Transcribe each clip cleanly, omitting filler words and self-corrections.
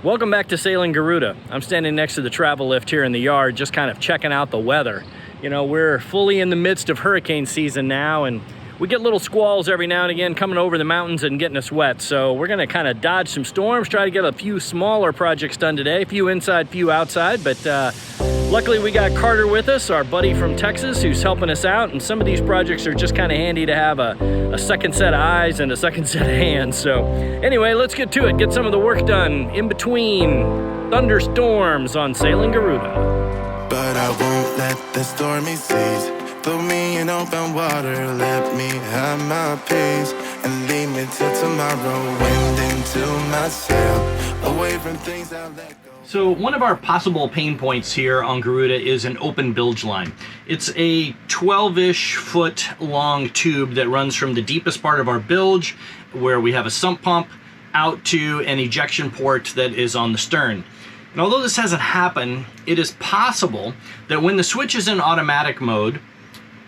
Welcome back to Sailing Garuda. I'm standing next to the travel lift here in the yard, just kind of checking out the weather. You know, we're fully in the midst of hurricane season now, and we get little squalls every now and again coming over the mountains and getting us wet. So we're gonna kind of dodge some storms, try to get a few smaller projects done today, a few inside, few outside. But luckily we got Carter with us, our buddy from Texas, who's helping us out. And some of these projects are just kind of handy to have a second set of eyes and a second set of hands. So anyway, let's get to it, get some of the work done in between thunderstorms on Sailing Garuda. But I won't let the stormy seas throw me in open water. Let me have my peace and leave me till tomorrow. Wind into my sail, away from things I let go. So one of our possible pain points here on Garuda is an open bilge line. It's a 12-ish foot long tube that runs from the deepest part of our bilge, where we have a sump pump, out to an ejection port that is on the stern. And although this hasn't happened, it is possible that when the switch is in automatic mode,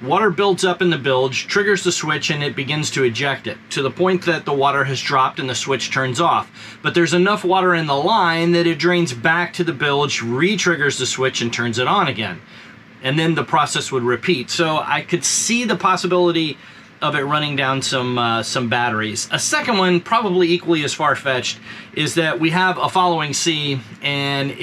water builds up in the bilge, triggers the switch, and it begins to eject it to the point that the water has dropped and the switch turns off. But there's enough water in the line that it drains back to the bilge, re-triggers the switch, and turns it on again. And then the process would repeat. So I could see the possibility of it running down some batteries. A second one, probably equally as far-fetched, is that we have a following sea and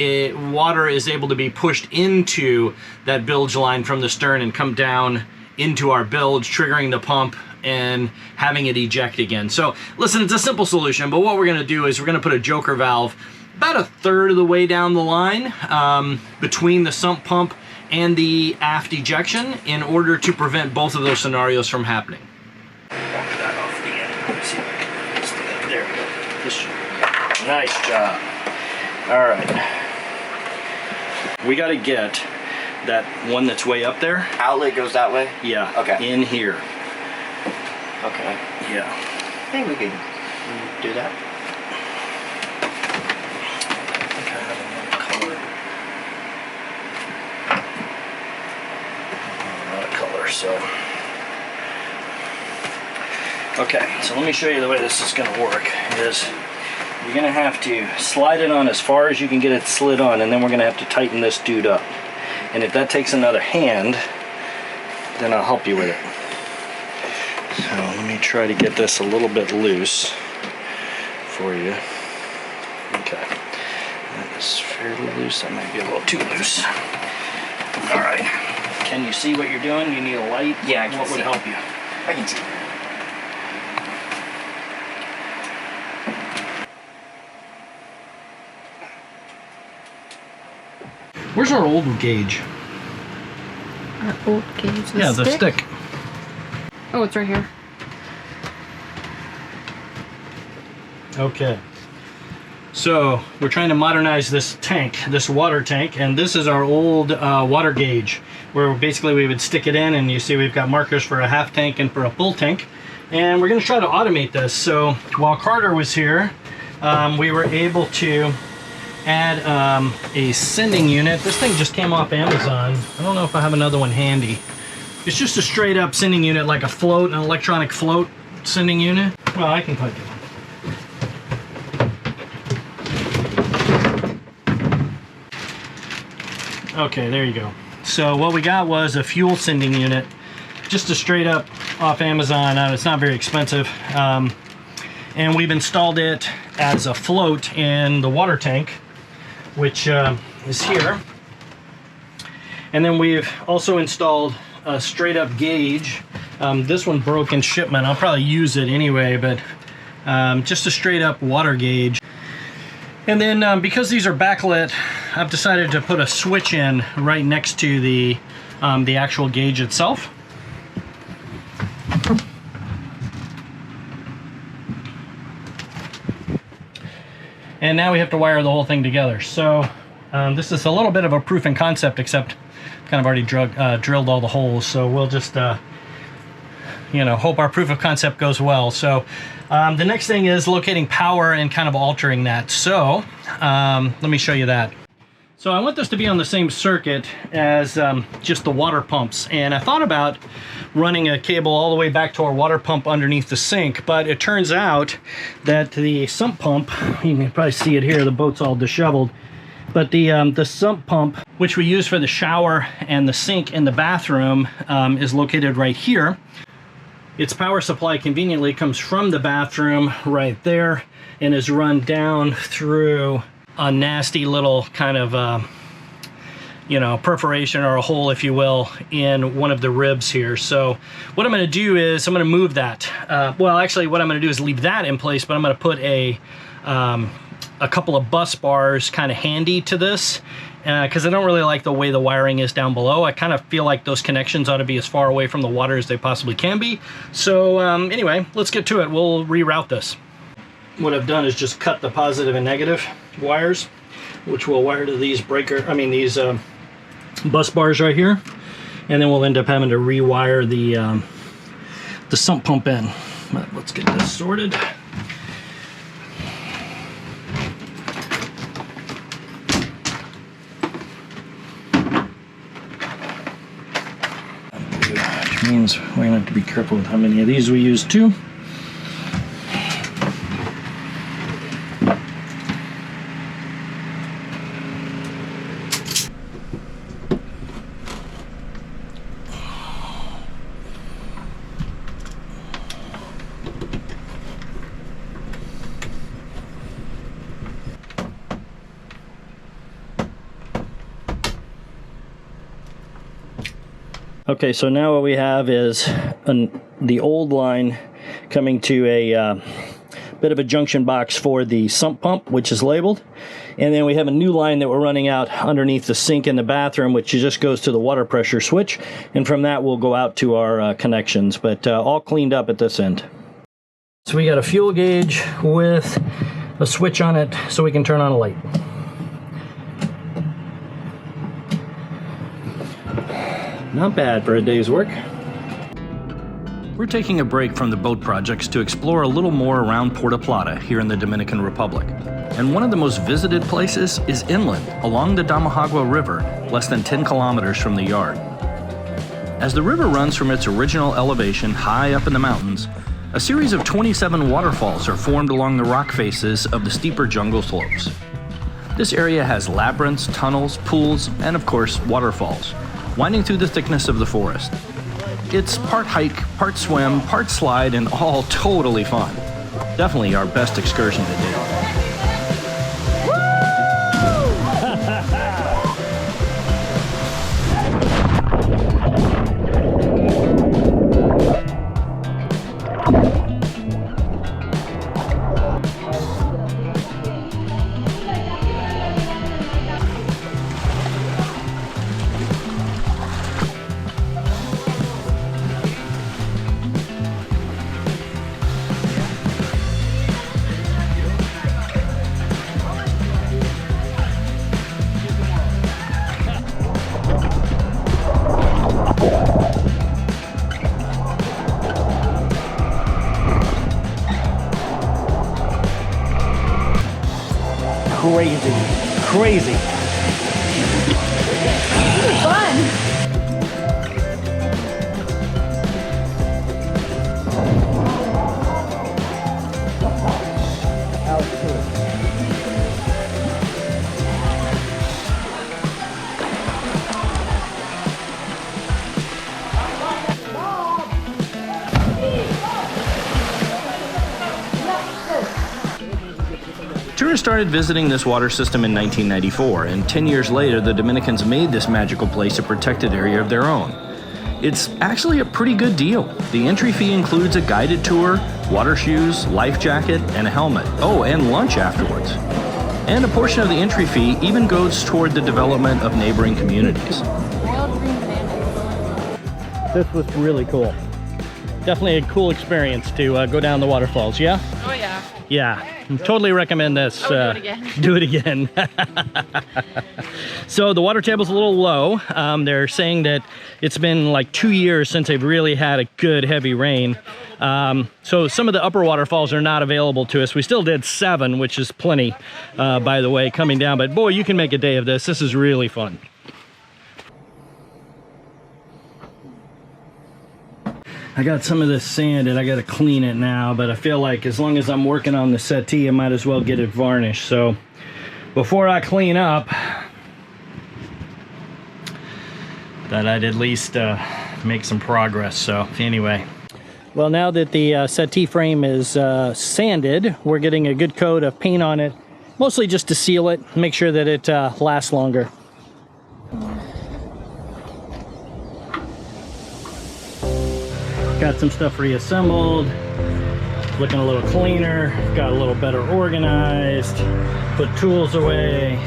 water is able to be pushed into that bilge line from the stern and come down into our bilge, triggering the pump and having it eject again. So listen, it's a simple solution, but what we're gonna do is we're gonna put a joker valve about a third of the way down the line between the sump pump and the aft ejection in order to prevent both of those scenarios from happening. That off the end. Let me see if I can just do that. There we go. This should be good. Nice job. All right. We got to get that one that's way up there. Outlet goes that way? Yeah. Okay. In here. Okay. Yeah. I think we can do that. I think I have another color. Not a color, so. Okay, so let me show you the way this is going to work. Is you're going to have to slide it on as far as you can get it slid on, and then we're going to have to tighten this dude up. And if that takes another hand, then I'll help you with it. So let me try to get this a little bit loose for you. Okay, that is fairly loose. That might be a little too loose. All right, can you see what you're doing? You need a light? Yeah, I can see. What would help you? I can see. Where's our old gauge? Our old gauge? Yeah, the stick. Oh, it's right here. Okay. So we're trying to modernize this tank, this water tank, and this is our old water gauge, where basically we would stick it in, and you see we've got markers for a half tank and for a full tank. And we're going to try to automate this. So while Carter was here, we were able to add a sending unit. This thing just came off Amazon. I don't know if I have another one handy. It's just a straight up sending unit, like a float, an electronic float sending unit. Well, I can click it. Okay, there you go. So what we got was a fuel sending unit, just a straight up off Amazon. It's not very expensive. And we've installed it as a float in the water tank, which is here. And then we've also installed a straight up gauge. This one broke in shipment. I'll probably use it anyway, but just a straight up water gauge. And then because these are backlit, I've decided to put a switch in right next to the actual gauge itself. And now we have to wire the whole thing together. So this is a little bit of a proof in concept, except kind of already drilled all the holes. So we'll just, you know, hope our proof of concept goes well. So the next thing is locating power and kind of altering that. So let me show you that. So I want this to be on the same circuit as just the water pumps, and I thought about running a cable all the way back to our water pump underneath the sink, but it turns out that the sump pump, you can probably see it here, the boat's all disheveled, but the sump pump, which we use for the shower and the sink in the bathroom, is located right here. Its power supply conveniently comes from the bathroom right there and is run down through a nasty little kind of, you know, perforation or a hole, if you will, in one of the ribs here. So what I'm going to do is I'm going to move that. Well, actually, what I'm going to do is leave that in place, but I'm going to put a couple of bus bars kind of handy to this, because I don't really like the way the wiring is down below. I kind of feel like those connections ought to be as far away from the water as they possibly can be. So anyway, let's get to it. We'll reroute this. What I've done is just cut the positive and negative wires, which we'll wire to these these bus bars right here, and then we'll end up having to rewire the sump pump in. But let's get this sorted. Which means we're gonna have to be careful with how many of these we use too. Okay, so now what we have is the old line coming to a bit of a junction box for the sump pump, which is labeled. And then we have a new line that we're running out underneath the sink in the bathroom, which just goes to the water pressure switch. And from that, we'll go out to our connections, but all cleaned up at this end. So we got a fuel gauge with a switch on it so we can turn on a light. Not bad for a day's work. We're taking a break from the boat projects to explore a little more around Puerto Plata here in the Dominican Republic. And one of the most visited places is inland, along the Damajagua River, less than 10 kilometers from the yard. As the river runs from its original elevation high up in the mountains, a series of 27 waterfalls are formed along the rock faces of the steeper jungle slopes. This area has labyrinths, tunnels, pools, and of course, waterfalls, winding through the thickness of the forest. It's part hike, part swim, part slide, and all totally fun. Definitely our best excursion to date. Crazy. Fun. Tourists started visiting this water system in 1994, and 10 years later, the Dominicans made this magical place a protected area of their own. It's actually a pretty good deal. The entry fee includes a guided tour, water shoes, life jacket, and a helmet. Oh, and lunch afterwards. And a portion of the entry fee even goes toward the development of neighboring communities. Wild green bananas. This was really cool. definitely a cool experience to go down the waterfalls. Yeah. Oh yeah. Yeah, totally recommend this. I would do it again. Do it again. So the water table's a little low. They're saying that it's been like 2 years since they've really had a good heavy rain. So some of the upper waterfalls are not available to us. We still did 7, which is plenty, by the way, coming down. But boy, you can make a day of this. This is really fun. I got some of this sanded. I got to clean it now, but I feel like as long as I'm working on the settee, I might as well get it varnished. So before I clean up, that I'd at least make some progress. So anyway, well, now that the settee frame is sanded, we're getting a good coat of paint on it, mostly just to seal it, make sure that it lasts longer. Got some stuff reassembled, looking a little cleaner, got a little better organized, put tools away,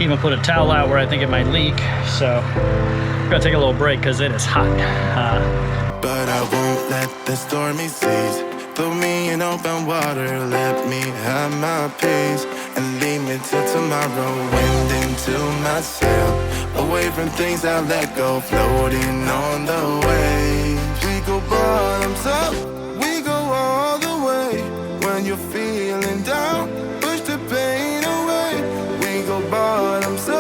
even put a towel out where I think it might leak. So gotta take a little break because it is hot. But I won't let the stormy seas throw me in open water. Let me have my peace and lead me till tomorrow. Wind into my sail, away from things I let go, floating on the waves. We go bottoms up, we go all the way. When you're feeling down, push the pain away. We go bottoms up.